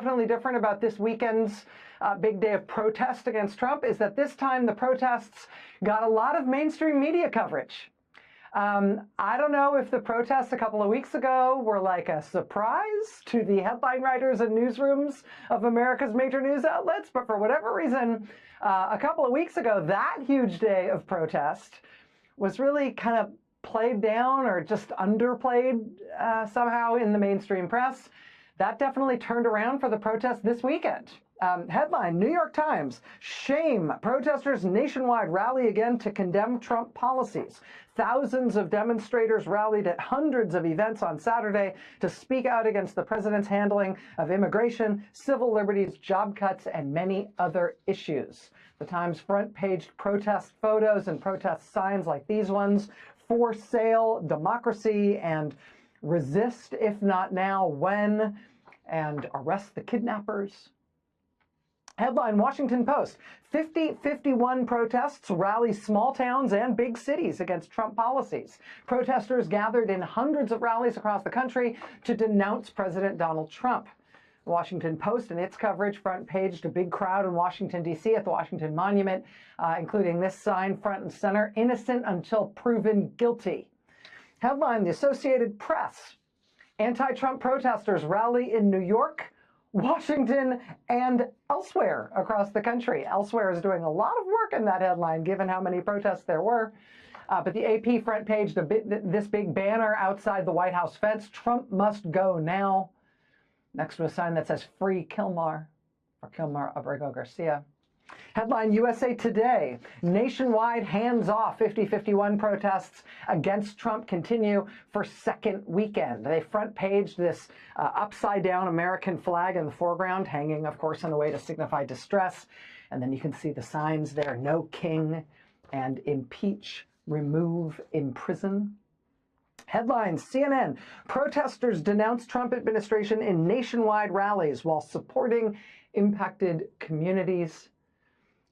definitely different about this weekend's big day of protest against Trump is that this time the protests got a lot of mainstream media coverage. I don't know if the protests a couple of weeks ago were like a surprise to the headline writers and newsrooms of America's major news outlets, but for whatever reason, a couple of weeks ago, that huge day of protest was really kind of played down or just underplayed somehow in the mainstream press. That definitely turned around for the protest this weekend. Headline, New York Times, shame, protesters nationwide rally again to condemn Trump policies. Thousands of demonstrators rallied at hundreds of events on Saturday to speak out against the president's handling of immigration, civil liberties, job cuts, and many other issues. The Times front-page protest photos and protest signs like these ones, for sale, democracy, and resist, if not now, when, and arrest the kidnappers. Headline, Washington Post, 50-51 protests rally small towns and big cities against Trump policies. Protesters gathered in hundreds of rallies across the country to denounce President Donald Trump. The Washington Post and its coverage front paged a big crowd in Washington, D.C. at the Washington Monument, including this sign front and center, innocent until proven guilty. Headline, the Associated Press, anti-Trump protesters rally in New York, Washington, and elsewhere across the country. Elsewhere is doing a lot of work in that headline, given how many protests there were. But the AP front page, this big banner outside the White House fence, Trump must go now. Next to a sign that says Free Kilmar, or Kilmar Abrego Garcia. Headline, USA Today, nationwide hands-off 50-51 protests against Trump continue for second weekend. They front-paged this upside-down American flag in the foreground, hanging, of course, in a way to signify distress. And then you can see the signs there, no king, and impeach, remove, imprison. Headline, CNN, protesters denounce Trump administration in nationwide rallies while supporting impacted communities.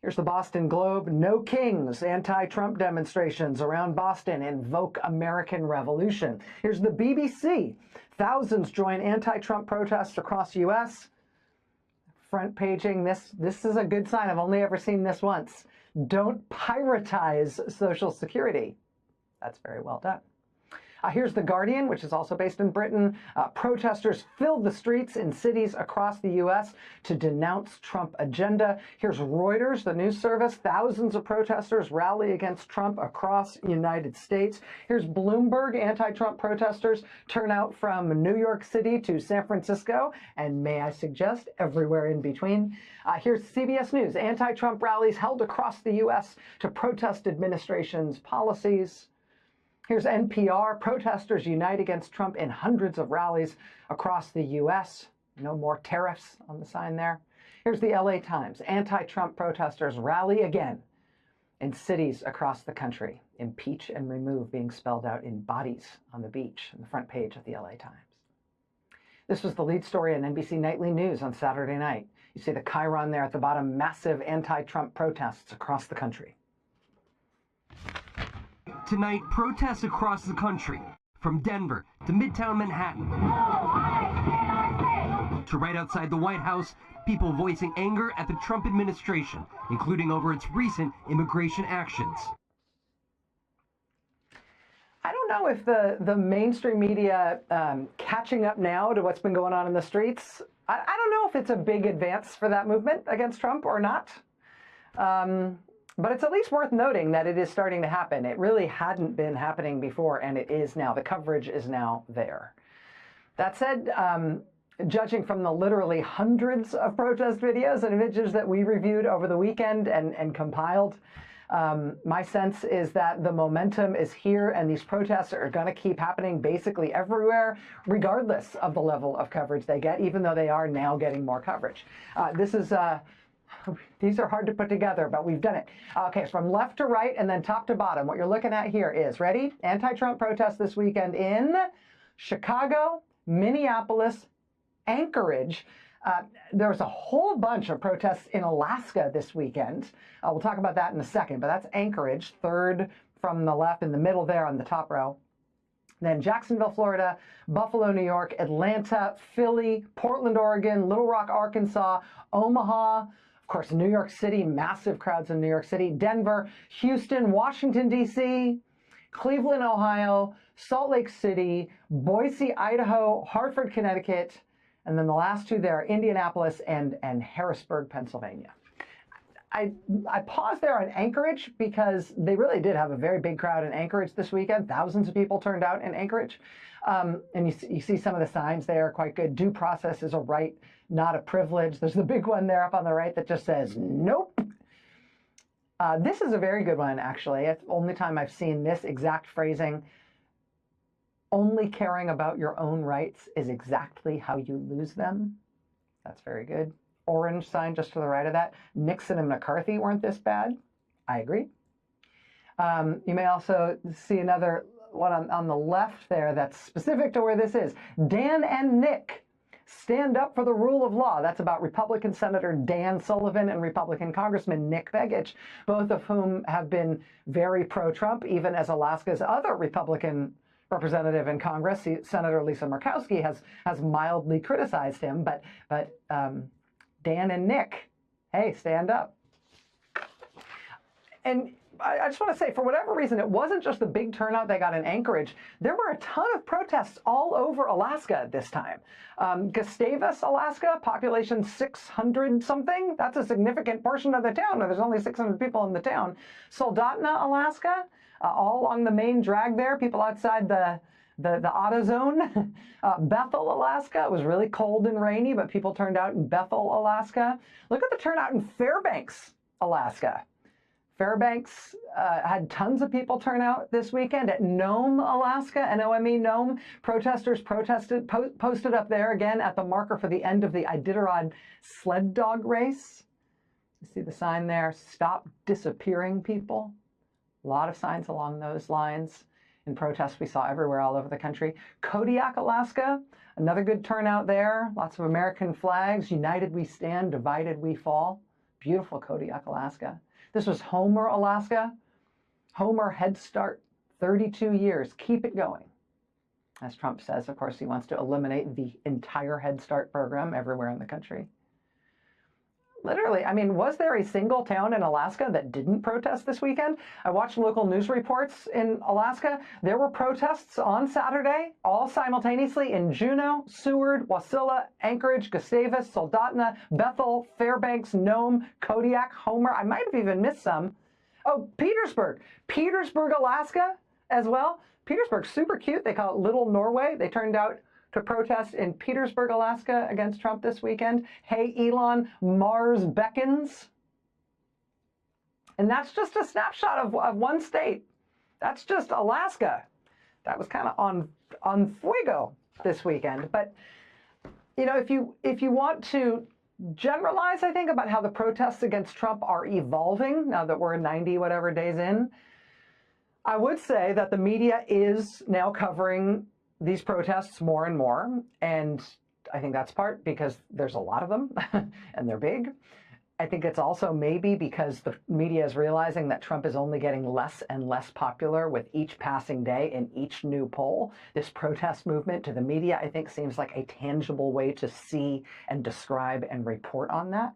Here's the Boston Globe, no kings, anti-Trump demonstrations around Boston invoke American Revolution. Here's the BBC, thousands join anti-Trump protests across the U.S. Front paging, this is a good sign. I've only ever seen this once. Don't piratize Social Security. That's very well done. Here's The Guardian, which is also based in Britain. Protesters filled the streets in cities across the U.S. to denounce Trump agenda. Here's Reuters, the news service. Thousands of protesters rally against Trump across the United States. Here's Bloomberg. Anti-Trump protesters turn out from New York City to San Francisco, and may I suggest, everywhere in between. Here's CBS News. Anti-Trump rallies held across the U.S. to protest administration's policies. Here's NPR. Protesters unite against Trump in hundreds of rallies across the U.S. No more tariffs on the sign there. Here's the LA Times. Anti-Trump protesters rally again in cities across the country. Impeach and remove being spelled out in bodies on the beach on the front page of the LA Times. This was the lead story in NBC Nightly News on Saturday night. You see the chyron there at the bottom, massive anti-Trump protests across the country. Tonight, protests across the country, from Denver to Midtown Manhattan, to right outside the White House, people voicing anger at the Trump administration, including over its recent immigration actions. I don't know if the mainstream media catching up now to what's been going on in the streets, I don't know if it's a big advance for that movement against Trump or not. But it's at least worth noting that it is starting to happen. It really hadn't been happening before, and it is now. The coverage is now there. That said, judging from the literally hundreds of protest videos and images that we reviewed over the weekend and compiled, my sense is that the momentum is here, and these protests are going to keep happening basically everywhere, regardless of the level of coverage they get, even though they are now getting more coverage. These are hard to put together, but we've done it. Okay, so from left to right and then top to bottom, what you're looking at here is, ready? Anti-Trump protests this weekend in Chicago, Minneapolis, Anchorage. There's a whole bunch of protests in Alaska this weekend. We'll talk about that in a second, but that's Anchorage, third from the left in the middle there on the top row. Then Jacksonville, Florida, Buffalo, New York, Atlanta, Philly, Portland, Oregon, Little Rock, Arkansas, Omaha, of course, New York City, massive crowds in New York City, Denver, Houston, Washington, D.C., Cleveland, Ohio, Salt Lake City, Boise, Idaho, Hartford, Connecticut, and then the last two there are Indianapolis and Harrisburg, Pennsylvania. I paused there on Anchorage because they really did have a very big crowd in Anchorage this weekend. Thousands of people turned out in Anchorage. And you see some of the signs there, quite good. Due process is a right, not a privilege. There's the big one there up on the right that just says, nope. This is a very good one, actually. It's the only time I've seen this exact phrasing. Only caring about your own rights is exactly how you lose them. That's very good. Orange sign just to the right of that. Nixon and McCarthy weren't this bad. I agree. You may also see another one on the left there that's specific to where this is. Dan and Nick stand up for the rule of law. That's about Republican Senator Dan Sullivan and Republican Congressman Nick Begich, both of whom have been very pro-Trump, even as Alaska's other Republican representative in Congress, Senator Lisa Murkowski, has mildly criticized him. But Dan and Nick, hey, stand up. And I just want to say, for whatever reason, it wasn't just the big turnout they got in Anchorage. There were a ton of protests all over Alaska this time. Gustavus, Alaska, population 600 something. That's a significant portion of the town. There's only 600 people in the town. Soldotna, Alaska, all along the main drag there, people outside the auto zone. Bethel, Alaska, it was really cold and rainy, but people turned out in Bethel, Alaska. Look at the turnout in Fairbanks, Alaska. Fairbanks had tons of people turn out this weekend. At Nome, Alaska, N-O-M-E, Nome, protesters posted up there again at the marker for the end of the Iditarod sled dog race. You see the sign there, stop disappearing people. A lot of signs along those lines. In protests we saw everywhere all over the country. Kodiak, Alaska, another good turnout there. Lots of American flags. United we stand, divided we fall. Beautiful Kodiak, Alaska. This was Homer, Alaska. Homer Head Start, 32 years. Keep it going. As Trump says, of course, he wants to eliminate the entire Head Start program everywhere in the country. Literally, I mean, was there a single town in Alaska that didn't protest this weekend? I watched local news reports in Alaska. There were protests on Saturday, all simultaneously in Juneau, Seward, Wasilla, Anchorage, Gustavus, Soldotna, Bethel, Fairbanks, Nome, Kodiak, Homer. I might have even missed some. Oh, Petersburg. Petersburg, Alaska as well. Petersburg's super cute. They call it Little Norway. They turned out to protest in Petersburg, Alaska against Trump this weekend. Hey, Elon, Mars beckons. And that's just a snapshot of one state. That's just Alaska. That was kind of on fuego this weekend. But, you know, if you want to generalize, I think, about how the protests against Trump are evolving, now that we're 90 whatever days in, I would say that the media is now covering these protests more and more, and I think that's part because there's a lot of them and they're big. I think it's also maybe because the media is realizing that Trump is only getting less and less popular with each passing day in each new poll. This protest movement to the media, I think, seems like a tangible way to see and describe and report on that.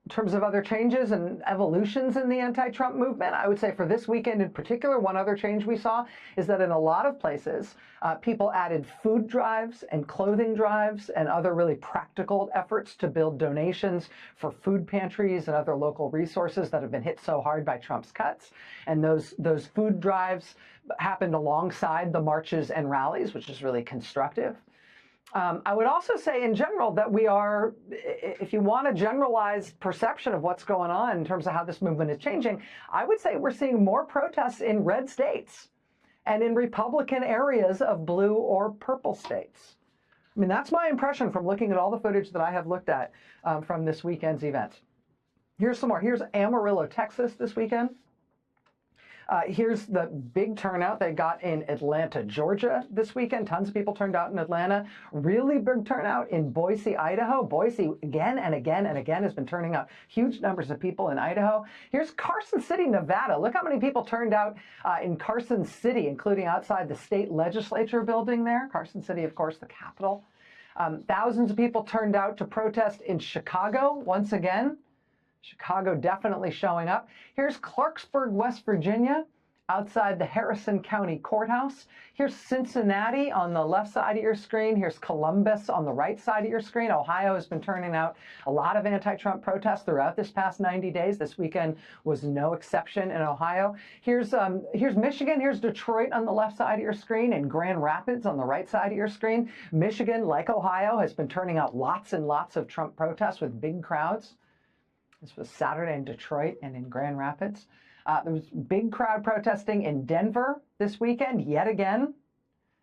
In terms of other changes and evolutions in the anti-Trump movement, I would say for this weekend in particular, one other change we saw is that in a lot of places, people added food drives and clothing drives and other really practical efforts to build donations for food pantries and other local resources that have been hit so hard by Trump's cuts. And those food drives happened alongside the marches and rallies, which is really constructive. I would also say in general that we are, if you want a generalized perception of what's going on in terms of how this movement is changing, I would say we're seeing more protests in red states and in Republican areas of blue or purple states. I mean, that's my impression from looking at all the footage that I have looked at from this weekend's event. Here's some more. Here's Amarillo, Texas this weekend. Here's the big turnout they got in Atlanta, Georgia this weekend. Tons of people turned out in Atlanta. Really big turnout in Boise, Idaho. Boise again and again and again has been turning out huge numbers of people in Idaho. Here's Carson City, Nevada. Look how many people turned out in Carson City, including outside the state legislature building there. Carson City, of course, the capital. Thousands of people turned out to protest in Chicago once again. Chicago definitely showing up. Here's Clarksburg, West Virginia, outside the Harrison County Courthouse. Here's Cincinnati on the left side of your screen. Here's Columbus on the right side of your screen. Ohio has been turning out a lot of anti-Trump protests throughout this past 90 days. This weekend was no exception in Ohio. Here's Michigan. Here's Detroit on the left side of your screen and Grand Rapids on the right side of your screen. Michigan, like Ohio, has been turning out lots and lots of Trump protests with big crowds. This was Saturday in Detroit and in Grand Rapids. There was big crowd protesting in Denver this weekend, yet again.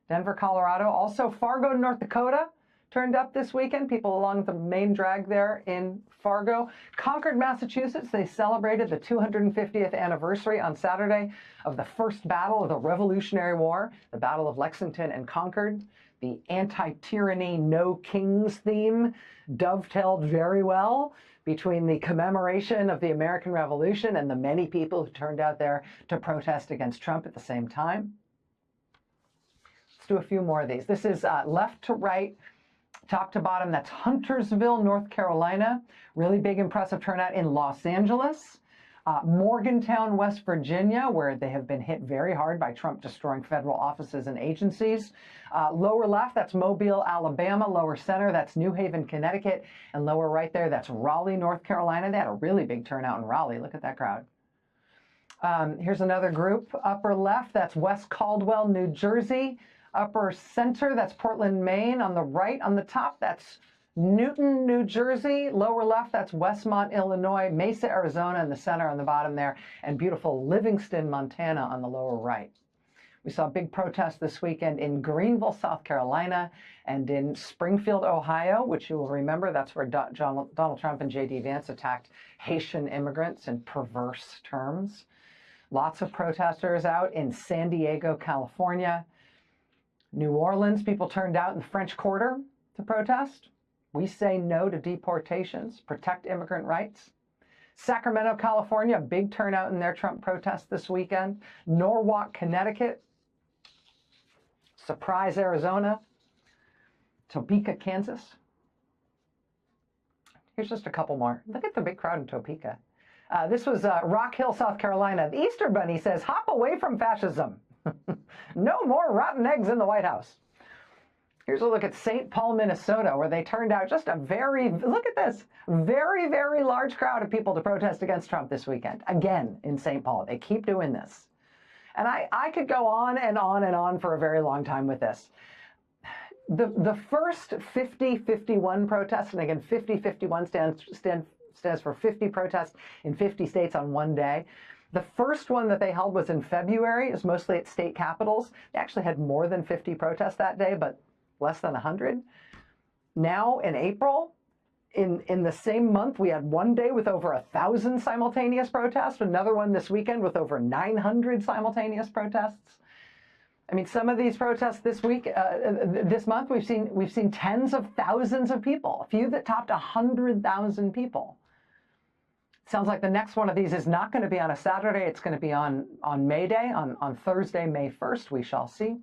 Denver, Colorado. Also, Fargo, North Dakota turned up this weekend. People along the main drag there in Fargo. Concord, Massachusetts. They celebrated the 250th anniversary on Saturday of the first battle of the Revolutionary War, the Battle of Lexington and Concord. The anti-tyranny, no kings theme dovetailed very well between the commemoration of the American Revolution and the many people who turned out there to protest against Trump at the same time. Let's do a few more of these. This is left to right, top to bottom. That's Huntersville, North Carolina. Really big, impressive turnout in Los Angeles. Morgantown, West Virginia, where they have been hit very hard by Trump destroying federal offices and agencies. Lower left, that's Mobile, Alabama. Lower center, that's New Haven, Connecticut. And lower right there, that's Raleigh, North Carolina. They had a really big turnout in Raleigh. Look at that crowd. Here's another group. Upper left, that's West Caldwell, New Jersey. Upper center, that's Portland, Maine. On the right, on the top, that's Newton, New Jersey. Lower left, that's Westmont, Illinois. Mesa, Arizona in the center on the bottom there. And beautiful Livingston, Montana on the lower right. We saw big protests this weekend in Greenville, South Carolina, and in Springfield, Ohio, which you will remember, that's where Donald Trump and J.D. Vance attacked Haitian immigrants in perverse terms. Lots of protesters out in San Diego, California. New Orleans, people turned out in the French Quarter to protest. We say no to deportations, protect immigrant rights. Sacramento, California, big turnout in their Trump protest this weekend. Norwalk, Connecticut. Surprise, Arizona. Topeka, Kansas. Here's just a couple more. Look at the big crowd in Topeka. This was Rock Hill, South Carolina. The Easter Bunny says, hop away from fascism. No more rotten eggs in the White House. Here's a look at St. Paul, Minnesota, where they turned out just a look at this, very, very large crowd of people to protest against Trump this weekend. Again, in St. Paul. They keep doing this. And I could go on and on and on for a very long time with this. The first 50-51 protests, and again, 50-51 stands for 50 protests in 50 states on one day. The first one that they held was in February. It was mostly at state capitals. They actually had more than 50 protests that day, but less than 100. Now in April, in the same month, we had one day with over 1,000 simultaneous protests, another one this weekend with over 900 simultaneous protests. I mean, some of these protests this month, we've seen tens of thousands of people, a few that topped 100,000 people. Sounds like the next one of these is not going to be on a Saturday. It's going to be on May Day, on Thursday, May 1st. We shall see.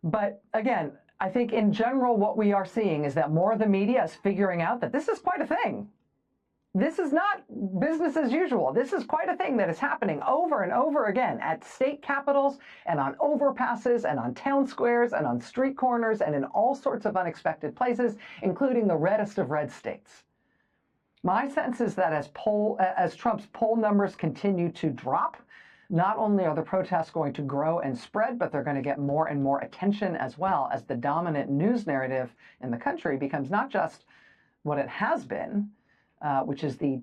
But again, I think in general what we are seeing is that more of the media is figuring out that this is quite a thing. This is not business as usual. This is quite a thing that is happening over and over again at state capitals and on overpasses and on town squares and on street corners and in all sorts of unexpected places, including the reddest of red states. My sense is that as Trump's poll numbers continue to drop, not only are the protests going to grow and spread, but they're going to get more and more attention as well, as the dominant news narrative in the country becomes not just what it has been, which is the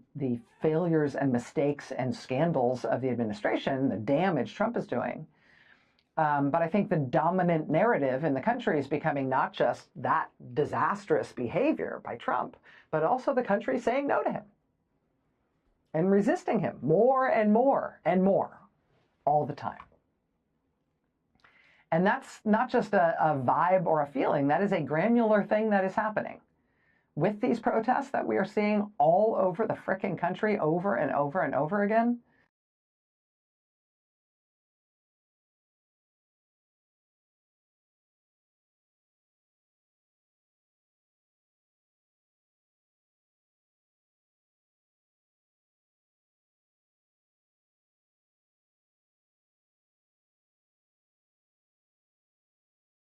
failures and mistakes and scandals of the administration, the damage Trump is doing. But I think the dominant narrative in the country is becoming not just that disastrous behavior by Trump, but also the country saying no to him. and resisting him more and more and more all the time. And that's not just a vibe or a feeling, that is a granular thing that is happening. With these protests that we are seeing all over the frickin' country over and over and over again,